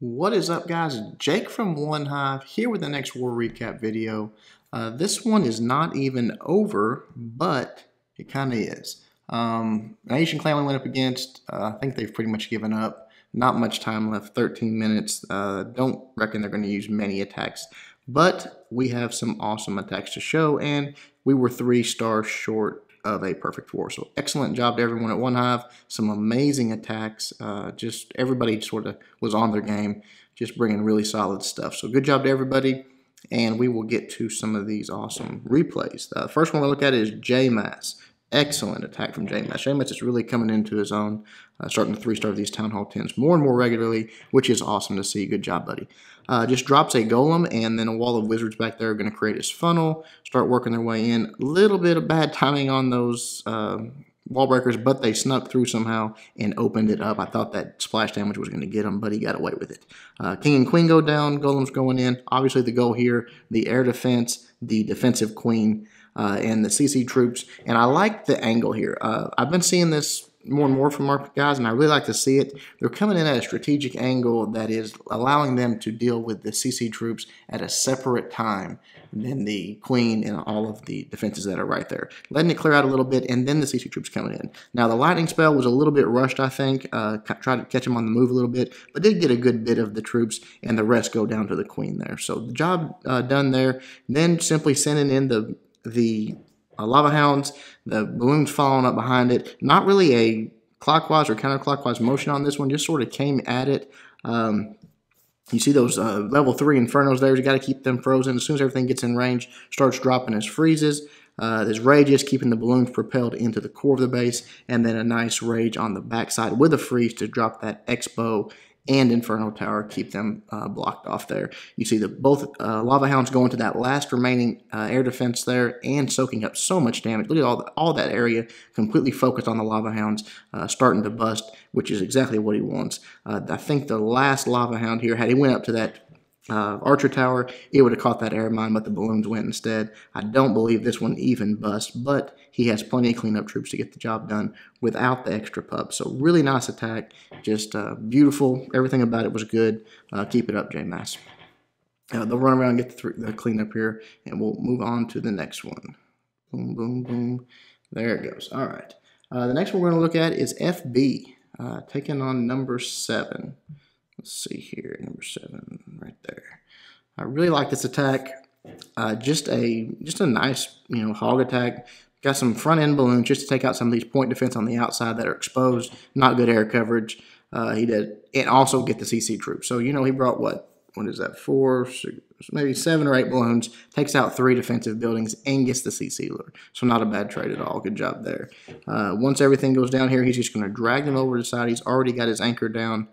What is up, guys? Jake from OneHive here with the next war recap video. This one is not even over, but it kind of is. An Asian clan we went up against, I think they've pretty much given up. Not much time left, 13 minutes. Don't reckon they're going to use many attacks, but we have some awesome attacks to show, and we were 3 stars short of a perfect war. So excellent job to everyone at OneHive. Some amazing attacks. Just everybody sort of was on their game, just bringing really solid stuff. So good job to everybody. And we will get to some of these awesome replays. The first one we'll look at is J-Mass. Excellent attack from J-Mass. J-Mass is really coming into his own, starting to 3-star these Town Hall 10s more and more regularly, which is awesome to see. Good job, buddy. Just drops a golem and then a wall of wizards back there are going to create his funnel, start working their way in. A little bit of bad timing on those wall breakers, but they snuck through somehow and opened it up. I thought that splash damage was going to get him, but he got away with it. King and queen go down, golems going in. Obviously the goal here, the air defense, the defensive queen, and the CC troops. And I like the angle here. I've been seeing this more and more from our guys, and I really like to see it. They're coming in at a strategic angle that is allowing them to deal with the CC troops at a separate time than the queen and all of the defenses that are right there. Letting it clear out a little bit, and then the CC troops coming in. Now, the lightning spell was a little bit rushed, I think. Tried to catch him on the move a little bit, but did get a good bit of the troops, and the rest go down to the queen there. So the job done there. Then simply sending in the lava hounds, the balloons following up behind it. Not really a clockwise or counterclockwise motion on this one, just sort of came at it. You see those level 3 infernos there. You got to keep them frozen. As soon as everything gets in range, starts dropping his freezes. There's rages, keeping the balloons propelled into the core of the base, and then a nice rage on the backside with a freeze to drop that X-bow and Inferno Tower, keep them blocked off there. You see both Lava Hounds going to that last remaining air defense there and soaking up so much damage. Look at all that area completely focused on the Lava Hounds, starting to bust, which is exactly what he wants. I think the last Lava Hound here, had he went up to that Archer Tower, it would have caught that air mine, but the balloons went instead. I don't believe this one even bust, but he has plenty of cleanup troops to get the job done without the extra pub. So really nice attack, just beautiful. Everything about it was good. Keep it up, J-Mass. They'll run around and get the cleanup here, and we'll move on to the next one. Boom, boom, boom. There it goes. All right. The next one we're going to look at is FB, taking on number 7. Let's see here, number 7 right there. I really like this attack. Just a nice, hog attack. Got some front end balloons just to take out some of these point defense on the outside that are exposed. Not good air coverage. He did, and also get the CC troops. So he brought what is that? 4, 6, maybe 7 or 8 balloons. Takes out 3 defensive buildings and gets the CC lure. So not a bad trade at all. Good job there. Once everything goes down here, he's just going to drag them over to the side. He's already got his anchor down.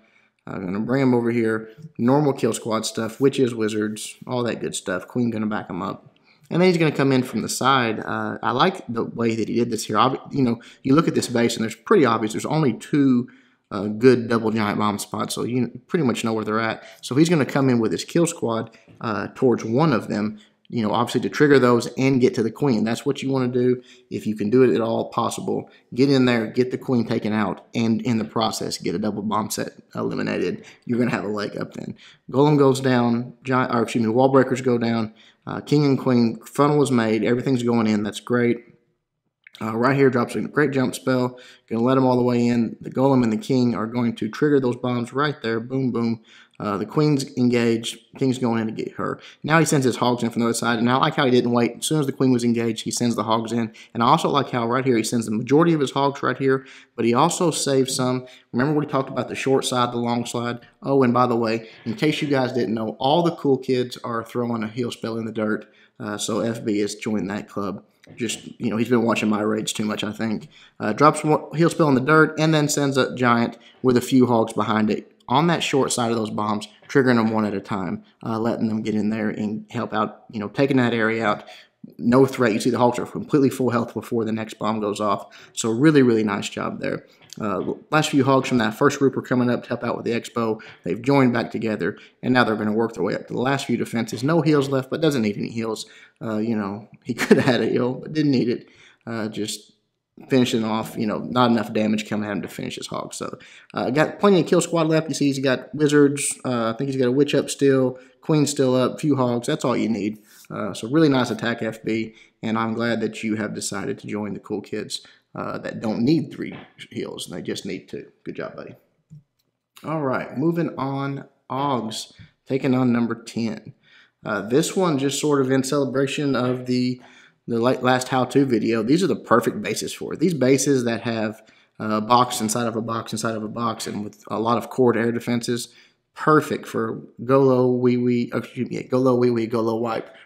I'm going to bring him over here. Normal kill squad stuff, witches, wizards, all that good stuff. Queen going to back him up. And then he's going to come in from the side. I like the way that he did this here. You look at this base, and there's pretty obvious. There's only 2 good double giant bomb spots, so you pretty much know where they're at. So he's going to come in with his kill squad towards one of them, obviously to trigger those and get to the queen. That's what you want to do if you can do it at all possible. Get in there, get the queen taken out, and in the process, get a double bomb set eliminated. You're going to have a leg up then. Golem goes down, wall breakers go down, king and queen, funnel is made, everything's going in. That's great. Right here drops a great jump spell. Going to let them all the way in. The golem and the king are going to trigger those bombs right there. Boom, boom. The queen's engaged. King's going in to get her. Now he sends his hogs in from the other side. And I like how he didn't wait. As soon as the queen was engaged, he sends the hogs in. And I also like how right here he sends the majority of his hogs right here. But he also saves some. Remember we talked about the short side, the long side? Oh, and by the way, in case you guys didn't know, all the cool kids are throwing a heal spell in the dirt. So FB has joined that club. Just, he's been watching my raids too much, I think. Drops heal spell in the dirt and then sends a giant with a few hogs behind it on that short side of those bombs, triggering them one at a time, letting them get in there and help out, taking that area out. No threat. You see the hogs are completely full health before the next bomb goes off. So really, really nice job there. Last few hogs from that first group are coming up to help out with the Expo. They've joined back together, and now they're going to work their way up to the last few defenses. No heals left, but doesn't need any heals. He could have had a heal, but didn't need it. Just finishing off, not enough damage coming at him to finish his hog. So got plenty of kill squad left. You see he's got wizards. I think he's got a witch up still, queen still up, few hogs. That's all you need. So really nice attack FB, and I'm glad that you have decided to join the cool kids that don't need 3 heals. They just need 2. Good job, buddy. All right, moving on. Hogs taking on number 10. This one just sort of in celebration of the last how-to video. These are the perfect bases for it. These bases that have a box inside of a box inside of a box and with a lot of core air defenses, perfect for golowipe,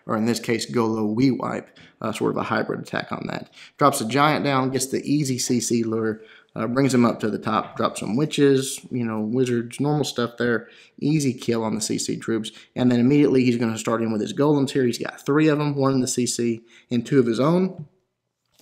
or in this case golowipe, sort of a hybrid attack on that. Drops a giant down, gets the easy CC lure, brings him up to the top, drops some witches, wizards, normal stuff there. Easy kill on the CC troops. And then immediately he's going to start in with his golems here. He's got 3 of them, 1 in the CC and 2 of his own.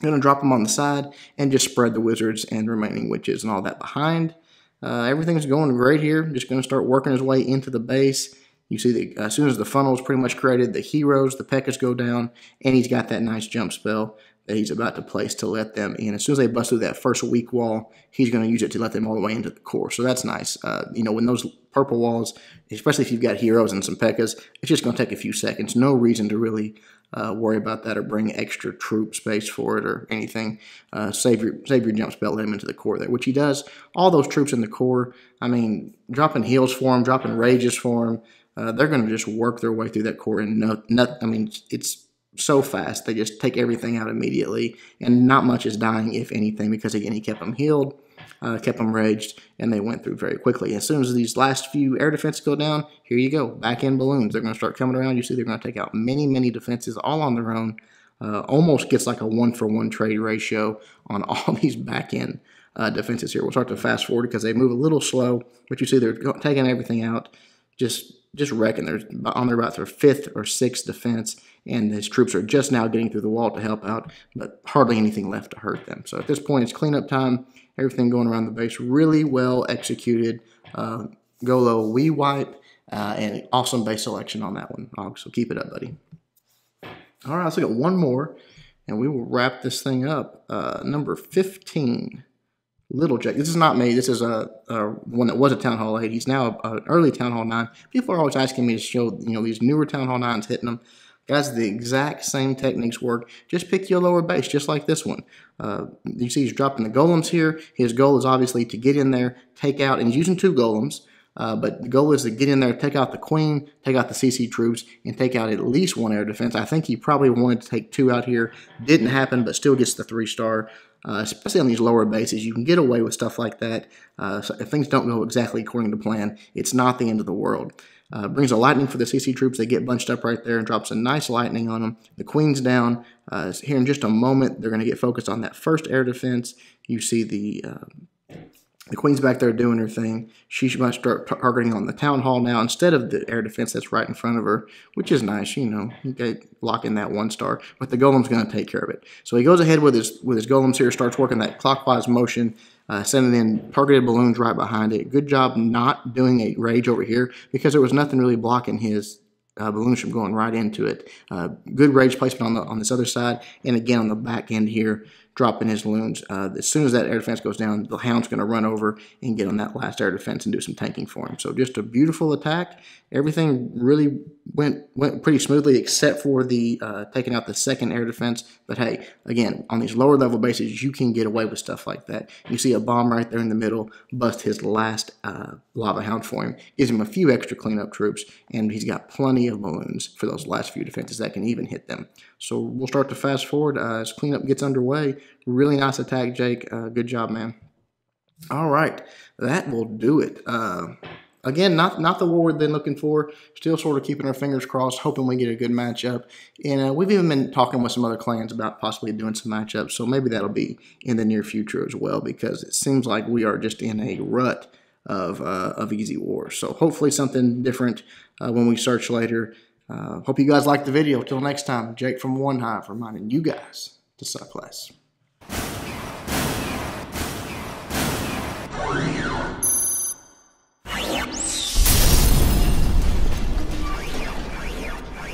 Going to drop them on the side and just spread the wizards and remaining witches and all that behind. Everything's going great here. Just going to start working his way into the base. You see that as soon as the funnel is pretty much created, the heroes, the P.E.K.K.A.s go down, and he's got that nice jump spell that he's about to place to let them in. As soon as they bust through that first weak wall, he's going to use it to let them all the way into the core. So that's nice. When those purple walls, especially if you've got heroes and some P.E.K.K.A.s, it's just going to take a few seconds. No reason to really worry about that or bring extra troop space for it or anything. Save your jump spell, let him into the core there, which he does. All those troops in the core, dropping heals for him, dropping rages for him, they're going to just work their way through that core. And it's so fast. They just take everything out immediately, and not much is dying, if anything, because again, he kept them healed, kept them raged, and they went through very quickly. As soon as these last few air defenses go down, here you go, back in balloons. They're going to start coming around. You see they're going to take out many defenses all on their own. Almost gets like a 1-for-1 trade ratio on all these back end defenses here. We'll start to fast forward because they move a little slow, but you see they're taking everything out, just wrecking. They're on their about their 5th or 6th defense, and his troops are just now getting through the wall to help out, but hardly anything left to hurt them. So at this point, it's cleanup time. Everything going around the base, really well executed. golowipe, and awesome base selection on that one, Hogs. So keep it up, buddy. All right, let's look at one more, and we will wrap this thing up. Number 15. Little Jack. This is not me. This is one that was a Town Hall 8. He's now an early Town Hall 9. People are always asking me to show these newer Town Hall 9s hitting them. Guys, the exact same techniques work. Just pick your lower base, just like this one. You see he's dropping the golems here. His goal is obviously to get in there, take out, and he's using 2 golems. But the goal is to get in there, take out the queen, take out the CC troops, and take out at least 1 air defense. I think he probably wanted to take 2 out here. Didn't happen, but still gets the 3-star. Especially on these lower bases, you can get away with stuff like that. So if things don't go exactly according to plan, it's not the end of the world. Brings a lightning for the CC troops. They get bunched up right there and drops a nice lightning on them. The queen's down. Here in just a moment, they're going to get focused on that first air defense. You see the queen's back there doing her thing. She might start targeting on the town hall now instead of the air defense that's right in front of her, which is nice, you get locking that 1-star. But the golem's going to take care of it. So he goes ahead with his golems here, starts working that clockwise motion, sending in targeted balloons right behind it. Good job not doing a rage over here because there was nothing really blocking his balloons from going right into it. Good rage placement on this other side, and again on the back end here, dropping his loons. As soon as that air defense goes down, the hound's going to run over and get on that last air defense and do some tanking for him. So just a beautiful attack. Everything really went pretty smoothly except for the taking out the second air defense. But hey, again, on these lower level bases, you can get away with stuff like that. You see a bomb right there in the middle, bust his last lava hound for him, gives him a few extra cleanup troops, and he's got plenty of balloons for those last few defenses that can even hit them. So we'll start to fast forward as cleanup gets underway. Really nice attack, Jake. Good job, man. All right, that will do it. Again, not the war we've been looking for. Still sort of keeping our fingers crossed, hoping we get a good matchup. And we've even been talking with some other clans about possibly doing some matchups. So maybe that'll be in the near future as well, because it seems like we are just in a rut of easy wars. So hopefully something different when we search later. Hope you guys liked the video. Till next time, Jake from OneHive reminding you guys to suck less.